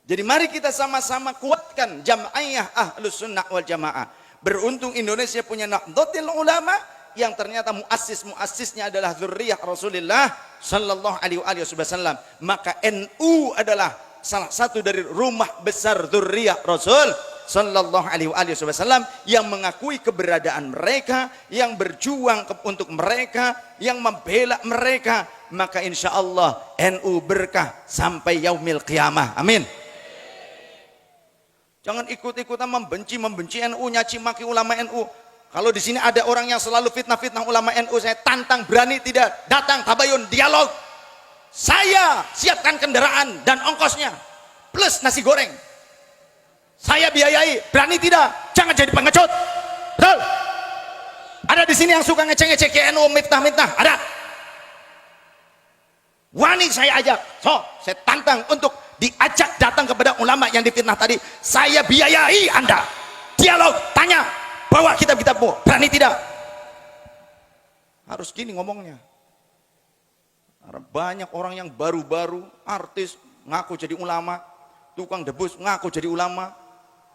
Jadi mari kita sama-sama kuatkan Jam'iyah Ahlus Sunnah wal Jamaah. Beruntung Indonesia punya Nahdlatul Ulama yang ternyata muassis-muassisnya adalah zurriyah Rasulullah sallallahu alaihi wasallam. Maka NU adalah salah satu dari rumah besar zurriyah Rasul sallallahu alaihi wasallam yang mengakui keberadaan mereka, yang berjuang untuk mereka, yang membela mereka. Maka insya Allah NU berkah sampai yaumil qiyamah. Amin. Jangan ikut-ikutan membenci NU, nyaci maki ulama NU. Kalau di sini ada orang yang selalu fitnah-fitnah ulama NU, saya tantang, berani tidak? Datang, tabayun, dialog. Saya siapkan kendaraan dan ongkosnya plus nasi goreng. Saya biayai, berani tidak? Jangan jadi pengecut. Betul? Ada di sini yang suka ngecek-ngecek ke NU, mitnah-mitnah, ada. Wani saya ajak, so saya tantang untuk diajak datang kepada ulama yang difitnah tadi. Saya biayai Anda dialog, tanya, bawa kitab-kitabmu, berani tidak? Harus gini ngomongnya. Karena banyak orang yang baru-baru, artis ngaku jadi ulama, tukang debus ngaku jadi ulama,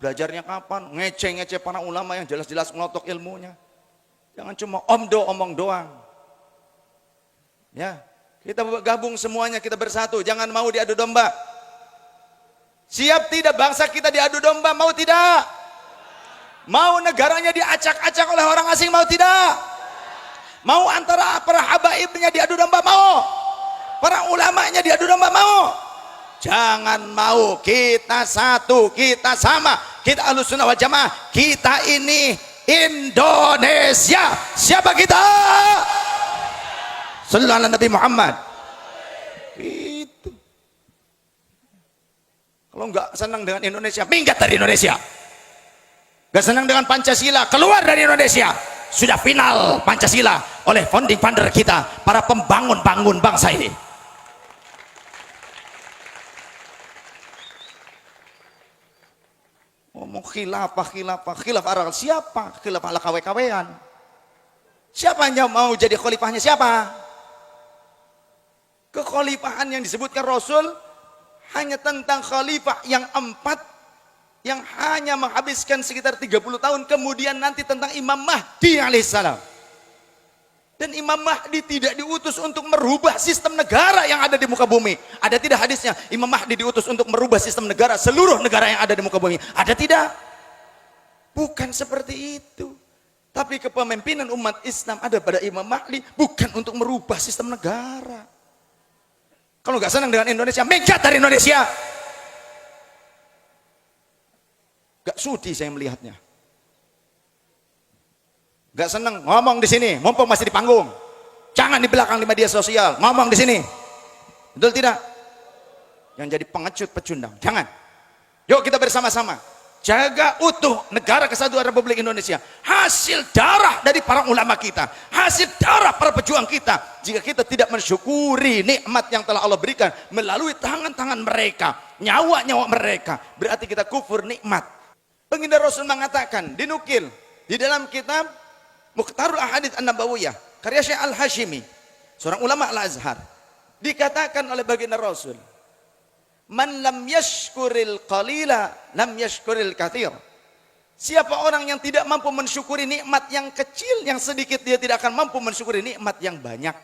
belajarnya kapan? Ngece-ngece para ulama yang jelas-jelas ngelotok ilmunya. Jangan cuma omong doang. Ya, kita gabung semuanya, kita bersatu, jangan mau diadu domba. Siap tidak bangsa kita diadu domba? Mau tidak? Mau negaranya diacak-acak oleh orang asing? Mau tidak? Mau antara para habaibnya diadu domba? Mau? Para ulamanya diadu domba? Mau? Jangan mau. Kita satu, kita sama, kita Ahlus Sunnah wal Jamaah. Kita ini Indonesia. Siapa kita? Sallallahu alaihi Nabi Muhammad. Kalau nggak senang dengan Indonesia, minggat dari Indonesia. Nggak senang dengan Pancasila, keluar dari Indonesia. Sudah final Pancasila oleh founding father kita, para pembangun bangsa ini. Ngomong khilafah arah siapa? Khilafah ala kawe-kawean. Siapa yang mau jadi khalifahnya? Siapa? Kekhalifahan yang disebutkan Rasul hanya tentang khalifah yang 4 yang hanya menghabiskan sekitar 30 tahun, kemudian nanti tentang Imam Mahdi alaihissalam. Dan Imam Mahdi tidak diutus untuk merubah sistem negara yang ada di muka bumi. Ada tidak hadisnya Imam Mahdi diutus untuk merubah sistem negara, seluruh negara yang ada di muka bumi? Ada tidak? Bukan seperti itu. Tapi kepemimpinan umat Islam ada pada Imam Mahdi, bukan untuk merubah sistem negara. Kalau nggak senang dengan Indonesia, minggat dari Indonesia. Gak sudi saya melihatnya. Gak senang ngomong di sini, mumpung masih di panggung. Jangan di belakang di media sosial, ngomong di sini. Betul tidak? Yang jadi pengecut pecundang, jangan. Yuk kita bersama-sama jaga utuh negara kesatuan Republik Indonesia, hasil darah dari para ulama kita, hasil darah para pejuang kita. Jika kita tidak mensyukuri nikmat yang telah Allah berikan melalui tangan-tangan mereka, nyawa-nyawa mereka, berarti kita kufur nikmat. Baginda Rasul mengatakan, dinukil di dalam kitab Mukhtarul Ahadits An-Nabawiyah karya Syekh Al-Hashimi, seorang ulama Al-Azhar, dikatakan oleh baginda Rasul, man lam yashkuril qalila lam yashkuril katsir. Siapa orang yang tidak mampu mensyukuri nikmat yang kecil, yang sedikit, dia tidak akan mampu mensyukuri nikmat yang banyak.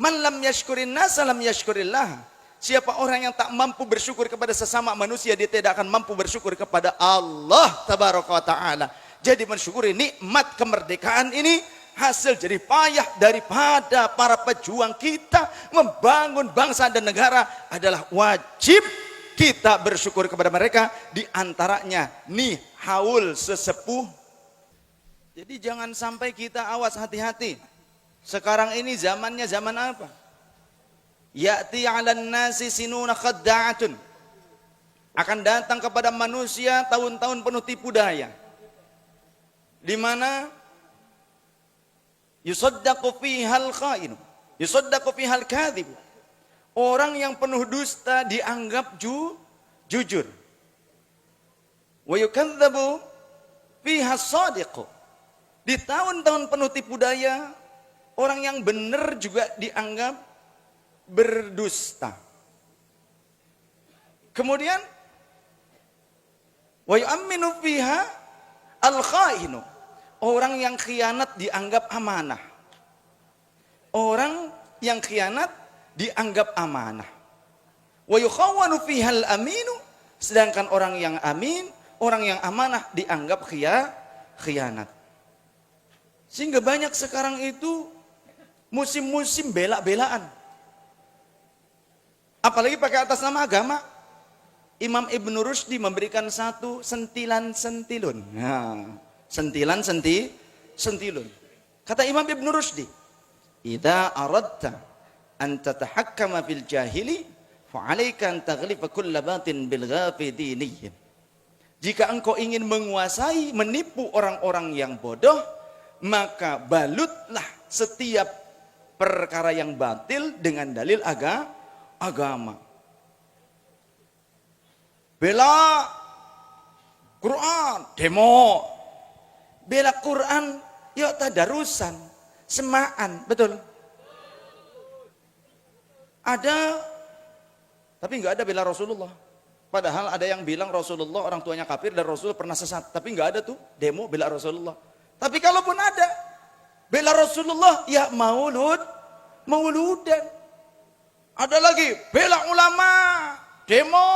Man lam yashkurin nas lam yashkurillah. Siapa orang yang tak mampu bersyukur kepada sesama manusia, dia tidak akan mampu bersyukur kepada Allah tabaraka wa taala. Jadi mensyukuri nikmat kemerdekaan ini hasil jerih payah daripada para pejuang kita membangun bangsa dan negara, adalah wajib kita bersyukur kepada mereka. Di antaranya nih haul sesepuh. Jadi jangan sampai kita, awas, hati-hati. Sekarang ini zamannya zaman apa? Ya'ti 'alan nasi sinuna khadda'atun. Akan datang kepada manusia tahun-tahun penuh tipu daya, di mana yusaddaqu fihal kha'in, yusaddaqu fihal kadhib. Orang yang penuh dusta dianggap jujur. Wa yukadzdzabu fiha shadiq. Di tahun-tahun penuh tipu daya, orang yang benar juga dianggap berdusta. Kemudian Wa yu'minu fiha al-khainu. Orang yang khianat dianggap amanah. Orang yang khianat dianggap amanah. Wa yukhawwanu fiha al-aminu. Sedangkan orang yang amin, orang yang amanah dianggap khianat. Sehingga banyak sekarang itu musim-musim bela-belaan. Apalagi pakai atas nama agama. Imam Ibn Rushdi memberikan satu sentilan-sentilun. Nah, sentilun. Kata Imam Ibn Rushdi, "Idza aradta an tatahakkama fil jahili, fa'alaika an taghlifa kulla batin bil ghafidiniyin." Jika engkau ingin menguasai, menipu orang-orang yang bodoh, maka balutlah setiap perkara yang batil dengan dalil agama. Bela Quran, demo. Bela Quran, yuk tadarusan, semaan, betul? Ada, tapi nggak ada bela Rasulullah. Padahal ada yang bilang Rasulullah orang tuanya kafir dan Rasul pernah sesat. Tapi nggak ada tuh demo bela Rasulullah. Tapi kalaupun ada bela Rasulullah, ya mauludan. Ada lagi bela ulama, demo.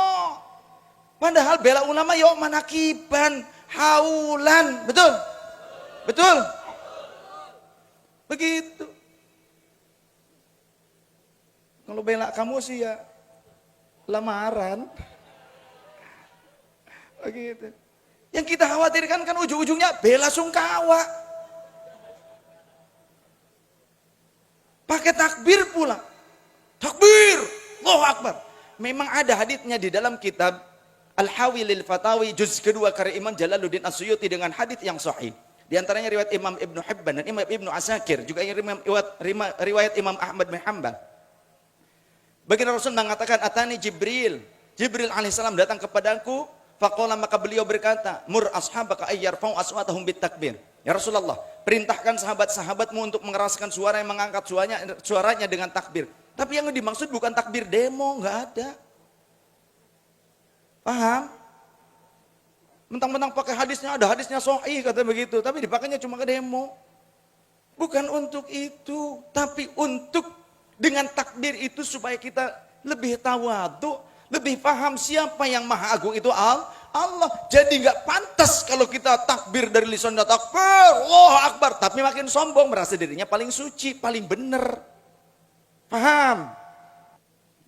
Padahal bela ulama yuk manakiban, haulan, betul? Betul? Begitu. Kalau bela kamu sih ya lamaran. Begitu. Yang kita khawatirkan kan ujung-ujungnya bela sungkawa. Pakai takbir pula. Takbir, Allahu Akbar. Memang ada haditsnya di dalam kitab Al-Hawi lil Fatawi juz kedua karya Imam Jalaluddin As-Suyuti dengan hadits yang sahih. Di antaranya riwayat Imam Ibnu Hibban dan Imam Ibnu Asakir, juga riwayat Imam Ahmad bin Hanbal. Baginda Rasul mengatakan, "Atani Jibril." Jibril alaihissalam datang kepadaku, faqala, maka beliau berkata, "Mur ashabaka ayyarfa'u aswatahum bitakbir." Ya Rasulullah, perintahkan sahabat-sahabatmu untuk mengeraskan suara yang mengangkat suaranya dengan takbir. Tapi yang dimaksud bukan takbir demo, enggak ada. Paham? Mentang-mentang pakai hadisnya, ada hadisnya sahih kata begitu, tapi dipakainya cuma ke demo. Bukan untuk itu, tapi untuk dengan takbir itu supaya kita lebih tawadhu, lebih paham siapa yang Maha Agung itu Allah. Jadi nggak pantas kalau kita takbir dari lisannya takbir, Allahu Akbar, tapi makin sombong merasa dirinya paling suci, paling benar. Paham?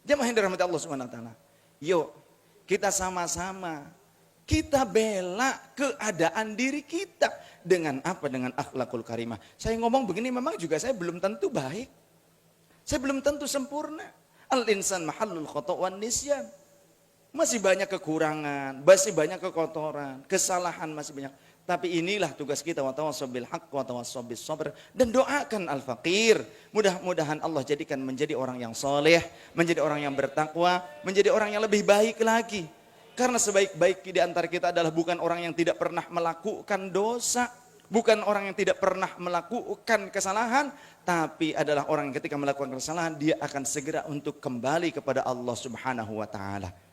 Jemaah yang dirahmati Allah Subhanahu wa taala. Yuk, kita sama-sama kita bela keadaan diri kita dengan apa? Dengan akhlakul karimah. Saya ngomong begini memang juga saya belum tentu baik. Saya belum tentu sempurna. Al-insan mahallul khata' wan nisyan. Masih banyak kekurangan, masih banyak kekotoran, kesalahan masih banyak. Tapi inilah tugas kita, wa tawassaw bil haqq wa tawassaw bis sabr, dan doakan al-faqir. Mudah-mudahan Allah jadikan menjadi orang yang soleh, menjadi orang yang bertakwa, menjadi orang yang lebih baik lagi. Karena sebaik-baik di antara kita adalah bukan orang yang tidak pernah melakukan dosa, bukan orang yang tidak pernah melakukan kesalahan, tapi adalah orang yang ketika melakukan kesalahan dia akan segera untuk kembali kepada Allah Subhanahu wa taala.